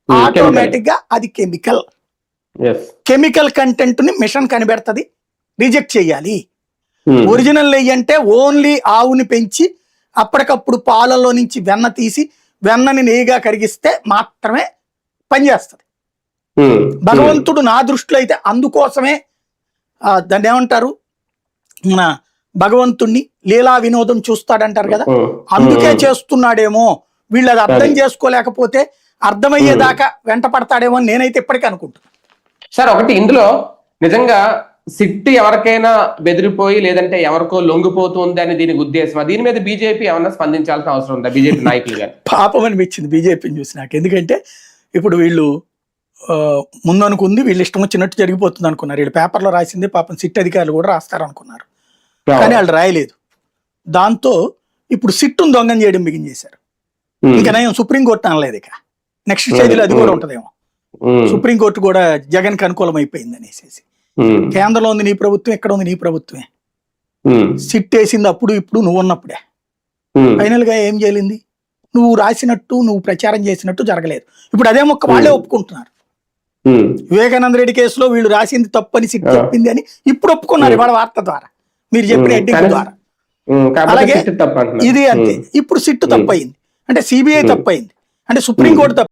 Automatic గా అది chemical. Chemical content ని మిషన్ కనిపెడుతుంది, రిజెక్ట్ చేయాలి. ఒరిజినల్ నెయ్యి అంటే ఓన్లీ ఆవుని పెంచి అప్పటికప్పుడు పాలల్లో నుంచి వెన్న తీసి వెన్నని నెయ్యిగా కరిగిస్తే మాత్రమే పనిచేస్తుంది. భగవంతుడు నా దృష్టిలో అయితే అందుకోసమే దాన్ని ఏమంటారు, మన భగవంతుణ్ణి లీలా వినోదం చూస్తాడంటారు కదా, అందుకే చేస్తున్నాడేమో. వీళ్ళు అది అర్థం చేసుకోలేకపోతే అర్థమయ్యేదాకా వెంట పడతాడేమో అని నేనైతే ఇప్పటికీ అనుకుంటున్నాను. సార్ ఒకటి ఇందులో నిజంగా సిట్ ఎవరికైనా బెదిరిపోయి లేదంటే ఎవరికో లొంగిపోతుంది అని దీనికి ఉద్దేశం, దీని మీద బీజేపీ ఏమన్నా స్పందించాల్సిన అవసరం ఉందా బీజేపీ నాయకులు గారు? పాపం అనిపించింది బీజేపీని చూసి నాకు. ఎందుకంటే ఇప్పుడు వీళ్ళు ముందు అనుకుంది వీళ్ళు ఇష్టం వచ్చినట్టు జరిగిపోతుంది అనుకున్నారు. వీళ్ళు పేపర్లో రాసింది పాపం సిట్ అధికారులు కూడా రాస్తారు అనుకున్నారు, కానీ వాళ్ళు రాయలేదు. దాంతో ఇప్పుడు సిట్టును దొంగం చేయడం బిగించేశారు. ఇంకా నయం సుప్రీంకోర్టు అనలేదు, ఇక నెక్స్ట్ స్టేజ్లో అది కూడా ఉంటదేమో. సుప్రీంకోర్టు కూడా జగన్ కి అనుకూలం అయిపోయింది అనేసి. కేంద్రంలో ఉంది నీ ప్రభుత్వం, ఎక్కడ ఉంది నీ ప్రభుత్వమే. సిట్ వేసింది అప్పుడు ఇప్పుడు నువ్వు ఉన్నప్పుడే. ఫైనల్ గా ఏం చేయలేదు, నువ్వు రాసినట్టు నువ్వు ప్రచారం చేసినట్టు జరగలేదు. ఇప్పుడు అదే మొక్క వాళ్ళే ఒప్పుకుంటున్నారు. వివేకానంద రెడ్డి కేసులో వీళ్ళు రాసింది తప్పని సిట్ చెప్పింది అని ఇప్పుడు ఒప్పుకున్నారు ఇవాళ వార్త ద్వారా, మీరు చెప్పిన హెడ్డింగ్ ద్వారా. అలాగే ఇది అంతే, ఇప్పుడు సిట్ తప్పయింది అంటే సిబిఐ తప్పయింది అంటే సుప్రీంకోర్టు తప్ప